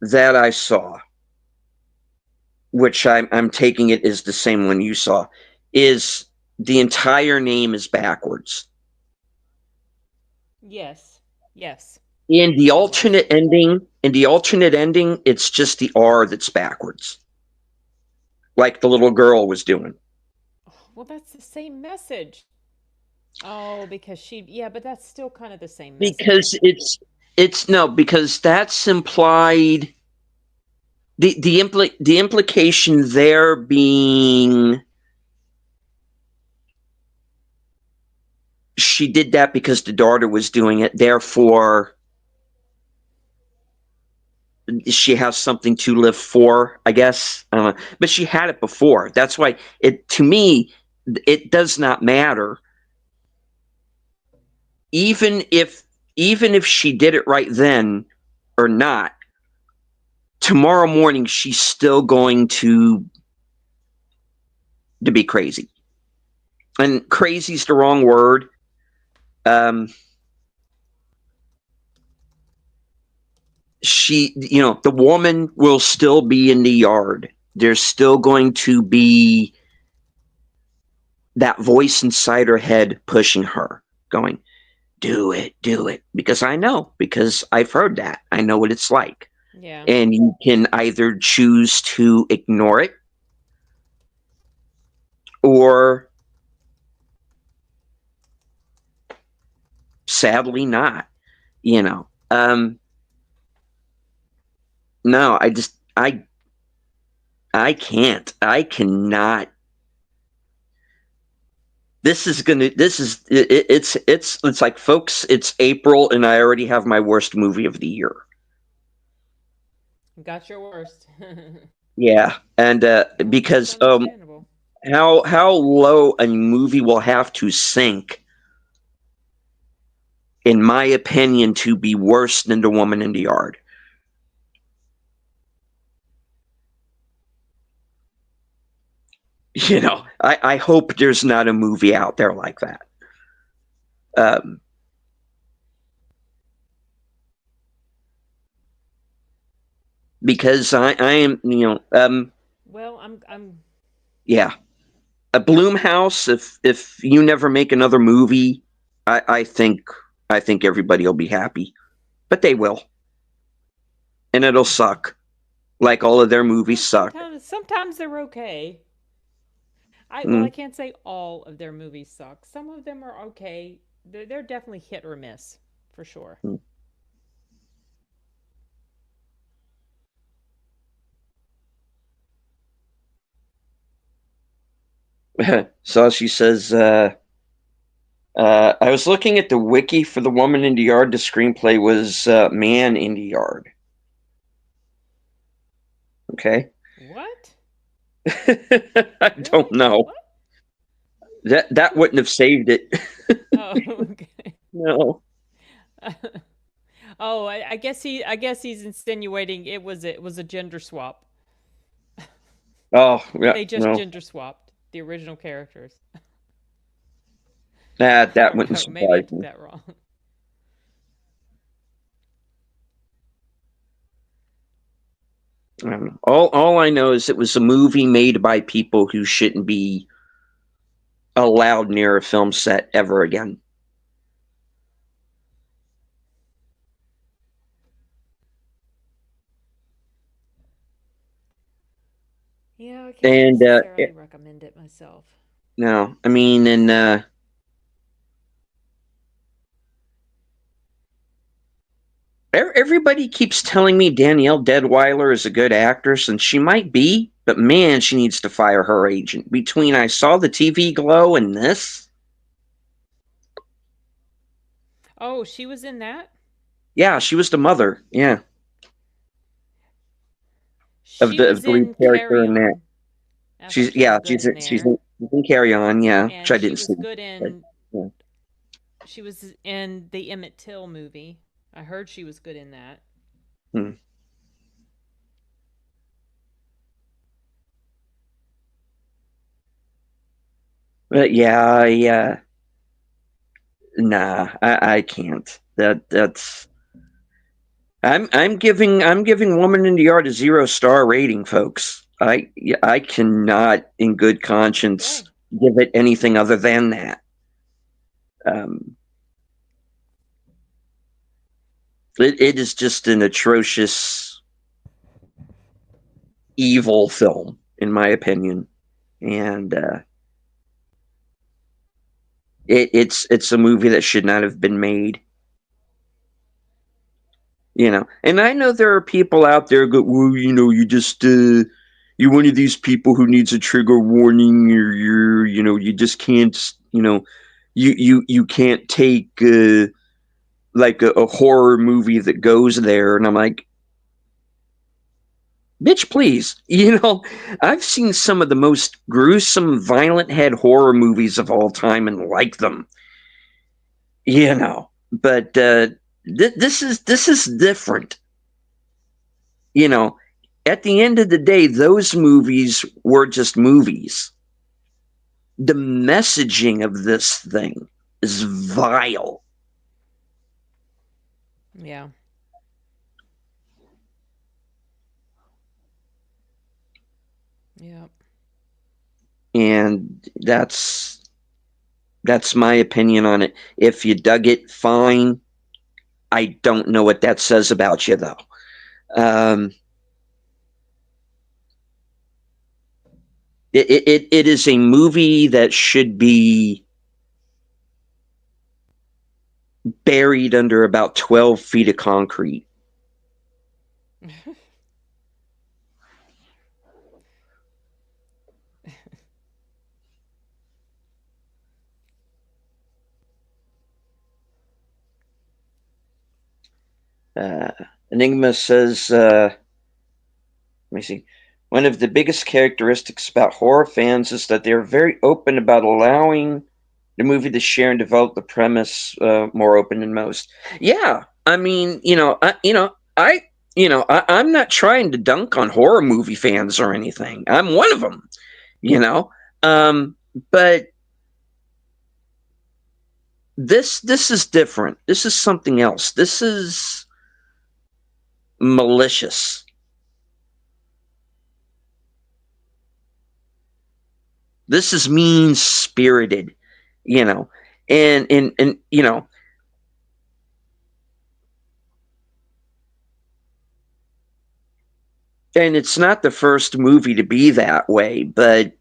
Speaker 1: that I saw, which I'm taking it is the same one you saw, is the entire name is backwards.
Speaker 2: Yes. Yes.
Speaker 1: In
Speaker 2: It was.
Speaker 1: the alternate ending, it's just the R that's backwards, like the little girl was doing.
Speaker 2: Well, that's the same message. Oh, because she, yeah, but that's still kind of the same message.
Speaker 1: Because it's no, because that's implied the implication there being she did that because the daughter was doing it, therefore she has something to live for, I guess. I don't know. But she had it before. That's why it to me it does not matter. Even if even if she did it right then or not, tomorrow morning she's still going to be crazy. And crazy's the wrong word. Um the woman will still be in the yard. There's still going to be that voice inside her head pushing her, going, do it. Because I know, because I've heard that. I know what it's like.
Speaker 2: Yeah.
Speaker 1: And you can either choose to ignore it or sadly not, you know. No, I can't. I cannot. It's like, folks, it's April and I already have my worst movie of the year.
Speaker 2: Got your worst.
Speaker 1: Yeah, and
Speaker 2: Well, that's
Speaker 1: because
Speaker 2: understandable.
Speaker 1: how low a movie will have to sink, in my opinion, to be worse than The Woman in the Yard. I hope there's not a movie out there like that. Um, because I am,
Speaker 2: Well, I'm
Speaker 1: yeah, a Bloomhouse. If you never make another movie, I think everybody will be happy, but they will, and it'll suck, like all of their movies
Speaker 2: well,
Speaker 1: suck.
Speaker 2: sometimes they're okay. I
Speaker 1: Mm,
Speaker 2: can't say all of their movies suck. Some of them are okay. They're definitely hit or miss, for sure.
Speaker 1: mm. So she says, I was looking at the wiki for The Woman in the Yard. The screenplay was Man in the Yard. Okay.
Speaker 2: What?
Speaker 1: I don't
Speaker 2: Really?
Speaker 1: know.
Speaker 2: What?
Speaker 1: That wouldn't have saved it.
Speaker 2: Oh, okay.
Speaker 1: No.
Speaker 2: Oh, I guess he's insinuating it was a gender swap.
Speaker 1: Oh, yeah,
Speaker 2: They just
Speaker 1: no.
Speaker 2: gender swapped the original characters. I
Speaker 1: That
Speaker 2: don't
Speaker 1: wouldn't
Speaker 2: know. Maybe I
Speaker 1: surprise
Speaker 2: took
Speaker 1: me.
Speaker 2: that wrong.
Speaker 1: I don't know. All I know is it was a movie made by people who shouldn't be allowed near a film set ever again.
Speaker 2: Yeah, I can't
Speaker 1: And
Speaker 2: necessarily recommend it myself.
Speaker 1: no, I mean, and everybody keeps telling me Danielle Deadweiler is a good actress, and she might be, but man, she needs to fire her agent. Between I Saw the TV Glow and this,
Speaker 2: Oh, she was in that?
Speaker 1: yeah, she was the mother, yeah,
Speaker 2: She
Speaker 1: of
Speaker 2: was
Speaker 1: the lead
Speaker 2: in
Speaker 1: character
Speaker 2: Carry
Speaker 1: in that.
Speaker 2: On. I thought she was good in there.
Speaker 1: She's in Carry On, yeah, which
Speaker 2: And
Speaker 1: I
Speaker 2: she
Speaker 1: didn't see.
Speaker 2: was good
Speaker 1: But,
Speaker 2: in
Speaker 1: yeah.
Speaker 2: she was in the Emmett Till movie. I heard she was good in that.
Speaker 1: Hmm. But yeah, yeah, nah, I can't. That's I'm giving Woman in the Yard a 0-star rating, folks. I cannot, in good conscience,
Speaker 2: Okay.
Speaker 1: give it anything other than that. Um, it is just an atrocious, evil film, in my opinion, and it's a movie that should not have been made. And I know there are people out there go, well, you just you're one of these people who needs a trigger warning, or you just can't, you can't take like a horror movie that goes there. And I'm like, bitch, please. I've seen some of the most gruesome, violent head horror movies of all time and like them. But this is different. you know, at the end of the day, those movies were just movies. The messaging of this thing is vile.
Speaker 2: Yeah. Yeah.
Speaker 1: And that's my opinion on it. If you dug it, fine. I don't know what that says about you, though. Um, it is a movie that should be buried under about 12 feet of concrete. Uh, Enigma says, let me see. One of the biggest characteristics about horror fans is that they are very open about allowing the movie to share and develop the premise more open than most. Yeah, I mean, I'm not trying to dunk on horror movie fans or anything. I'm one of them, you know. But this is different. This is something else. This is malicious. This is mean spirited, you know, and and it's not the first movie to be that way, but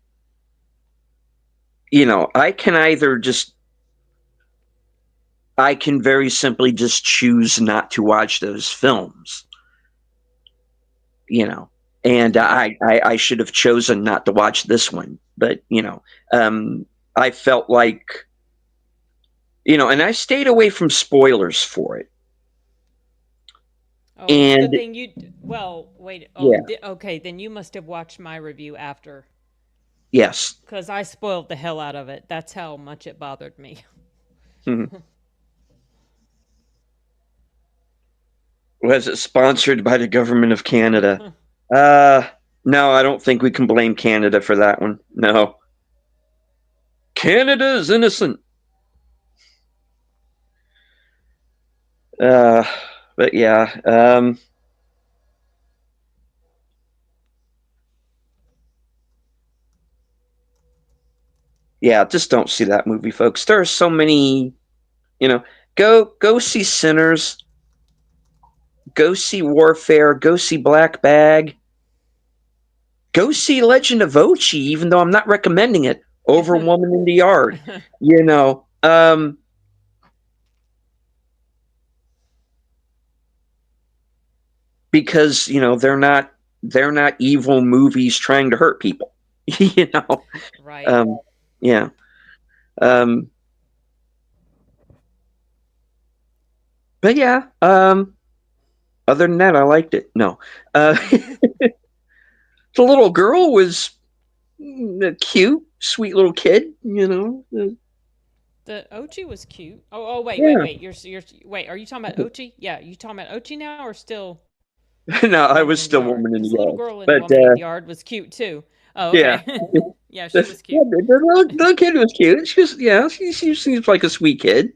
Speaker 1: I can very simply just choose not to watch those films, you know. and I should have chosen not to watch this one. But I felt like and I stayed away from spoilers for it.
Speaker 2: Oh, it's a good
Speaker 1: And
Speaker 2: thing you. Well, wait. Oh,
Speaker 1: yeah,
Speaker 2: okay. Then you must have watched my review after,
Speaker 1: yes.
Speaker 2: because I spoiled the hell out of it. That's how much it bothered me.
Speaker 1: Mhm. Was it sponsored by the government of Canada? Uh, no, I don't think we can blame Canada for that one. No. Canada is innocent. Uh, but yeah, yeah, just don't see that movie, folks. There are so many, you know, go see Sinners, go see Warfare, go see Black Bag, go see Legend of Ochi, even though I'm not recommending it over Woman in the Yard. You know, because they're not evil movies trying to hurt people. you know,
Speaker 2: Right.
Speaker 1: um, yeah. Um, but yeah, other than that, I liked it. No, the little girl was a cute, sweet little kid.
Speaker 2: The Ochi was cute. Oh, wait, wait,
Speaker 1: Yeah.
Speaker 2: wait. You're wait. Are you talking about Ochi? Yeah, you talking about Ochi now, or still
Speaker 1: No, I
Speaker 2: Woman
Speaker 1: was
Speaker 2: in the
Speaker 1: still
Speaker 2: Yard?
Speaker 1: Woman in the
Speaker 2: Because the little
Speaker 1: Yard,
Speaker 2: girl in
Speaker 1: but
Speaker 2: Woman in the Yard was cute too. Oh,
Speaker 1: yeah,
Speaker 2: okay. Yeah, she was
Speaker 1: yeah,
Speaker 2: cute.
Speaker 1: the little kid was cute. She seems like a sweet kid.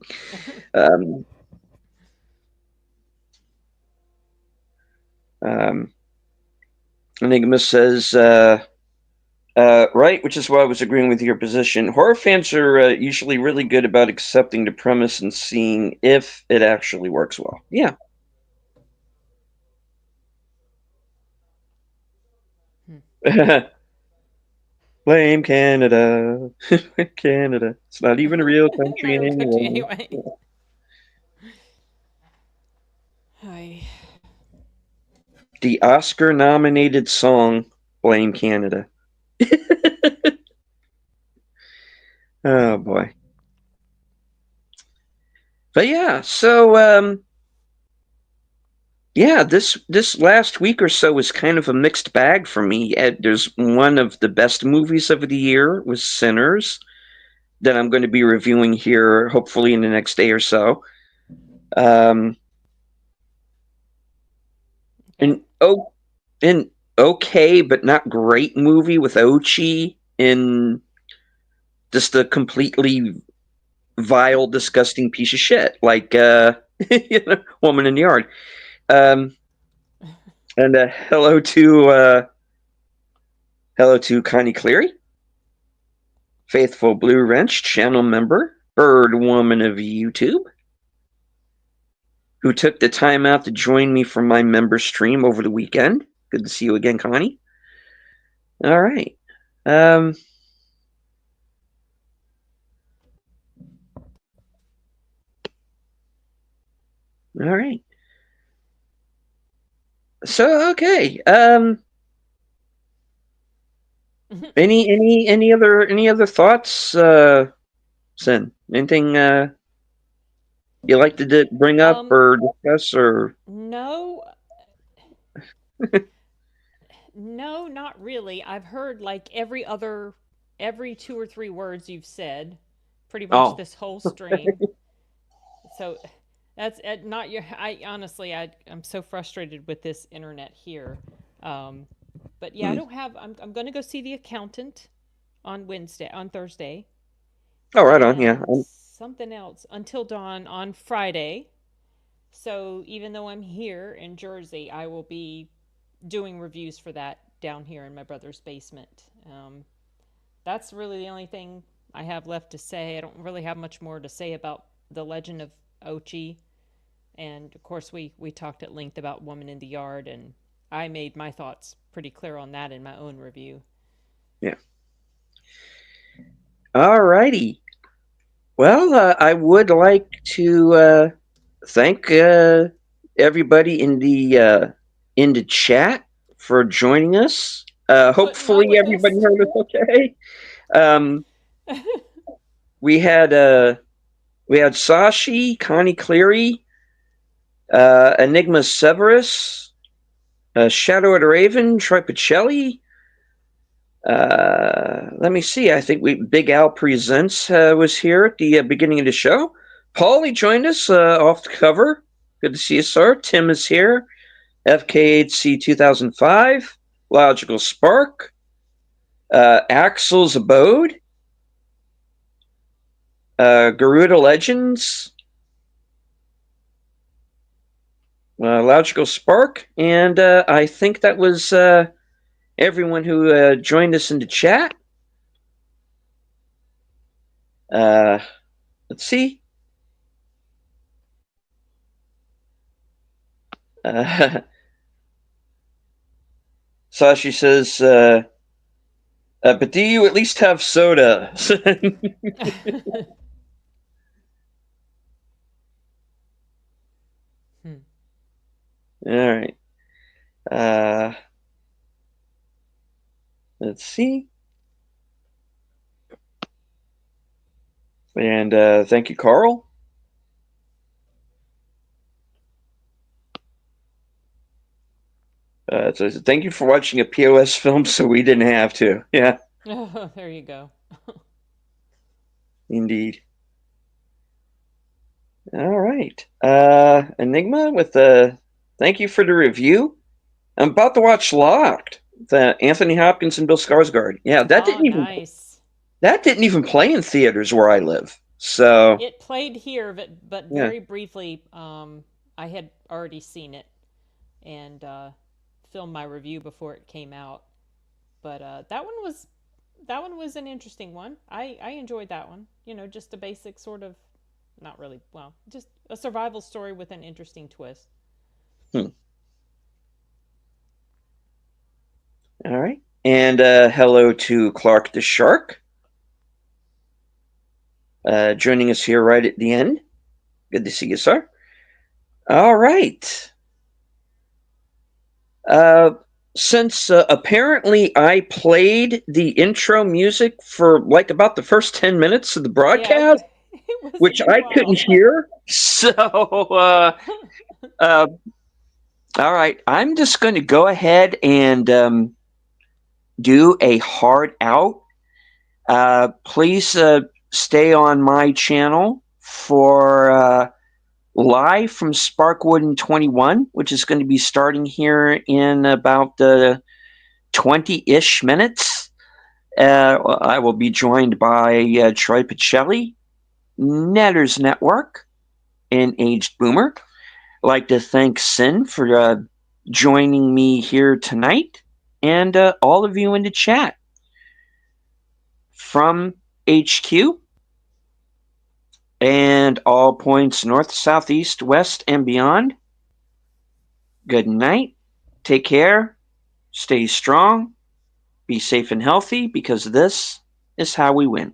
Speaker 1: Um, um, Enigma says, right, which is why I was agreeing with your position. Horror fans are usually really good about accepting the premise and seeing if it actually works well. Yeah. Blame Canada. Canada. It's not even a real country
Speaker 2: Not a country
Speaker 1: anymore.
Speaker 2: anyway. Hi.
Speaker 1: The Oscar nominated song, Blame Canada. Oh boy. But yeah, so yeah, this last week or so was kind of a mixed bag for me. There's one of the best movies of the year was Sinners that I'm going to be reviewing here hopefully in the next day or so. Um,
Speaker 2: Okay.
Speaker 1: and an okay but not great movie with Ochi in just a completely vile, disgusting piece of shit like Woman in the Yard. Um, and hello to Connie Cleary, faithful Blue Wrench channel member, Bird Woman of YouTube, who took the time out to join me for my member stream over the weekend. Good to see you again, Connie. All right. Um, all right. So okay. Any other thoughts, Sin? Anything you like to bring up
Speaker 2: um,
Speaker 1: or discuss or
Speaker 2: no, no, not really. I've heard like every 2 or 3 words you've said, pretty much
Speaker 1: oh
Speaker 2: this whole stream. So that's not your. I honestly, I'm so frustrated with this internet here. Um, but yeah, I
Speaker 1: hmm.
Speaker 2: don't have. I'm going to go see the accountant on Thursday,
Speaker 1: Oh, right on, yeah.
Speaker 2: and something else Until Dawn on Friday. So even though I'm here in Jersey, I will be doing reviews for that down here in my brother's basement. That's really the only thing I have left to say. I don't really have much more to say about the Legend of Ochi. And of course, we talked at length about Woman in the Yard, and I made my thoughts pretty clear on that in my own review.
Speaker 1: Yeah. All righty. Well, I would like to thank everybody in the chat for joining us.
Speaker 2: But not
Speaker 1: Hopefully
Speaker 2: with
Speaker 1: everybody
Speaker 2: us.
Speaker 1: heard us okay. We had Sashi, Connie Cleary, Enigma Severus, Shadow of the Raven, Troy Pacelli. Let me see. I think Big Al Presents was here at the beginning of the show. Paulie joined us off the cover. Good to see you, sir. Tim is here. FKHC 2005. Logical Spark. Axel's Abode. Garuda Legends. Logical Spark. And I think that was everyone who joined us in the chat. Let's see. Sashi says, but do you at least have soda? All right. Let's see. And thank you, Carl. So thank you for watching a POS film so we didn't have to. Yeah.
Speaker 2: Oh, there you go.
Speaker 1: Indeed. All right. Enigma with thank you for the review. I'm about to watch Locked, the Anthony Hopkins and Bill Skarsgård. Yeah, that didn't even play in theaters where I live. So
Speaker 2: it played here, but very briefly. I had already seen it and filmed my review before it came out. But that one was an interesting one. I enjoyed that one. You know, just a basic sort of, not really, well, just a survival story with an interesting twist.
Speaker 1: All right. And hello to Clark the Shark. Joining us here right at the end. Good to see you, sir. All right. Since apparently I played the intro music for like about the first 10 minutes of the broadcast, which I couldn't hear. So, all right. I'm just going to go ahead and do a hard out. Please stay on my channel for live from Sparkwood 21, which is going to be starting here in about 20-ish minutes. I will be joined by Troy Pacelli, Netters Network, and Aged Boomer. I'd like to thank Sin for joining me here tonight, and all of you in the chat. From HQ and all points north, south, east, west, and beyond, good night. Take care. Stay strong. Be safe and healthy, because this is how we win.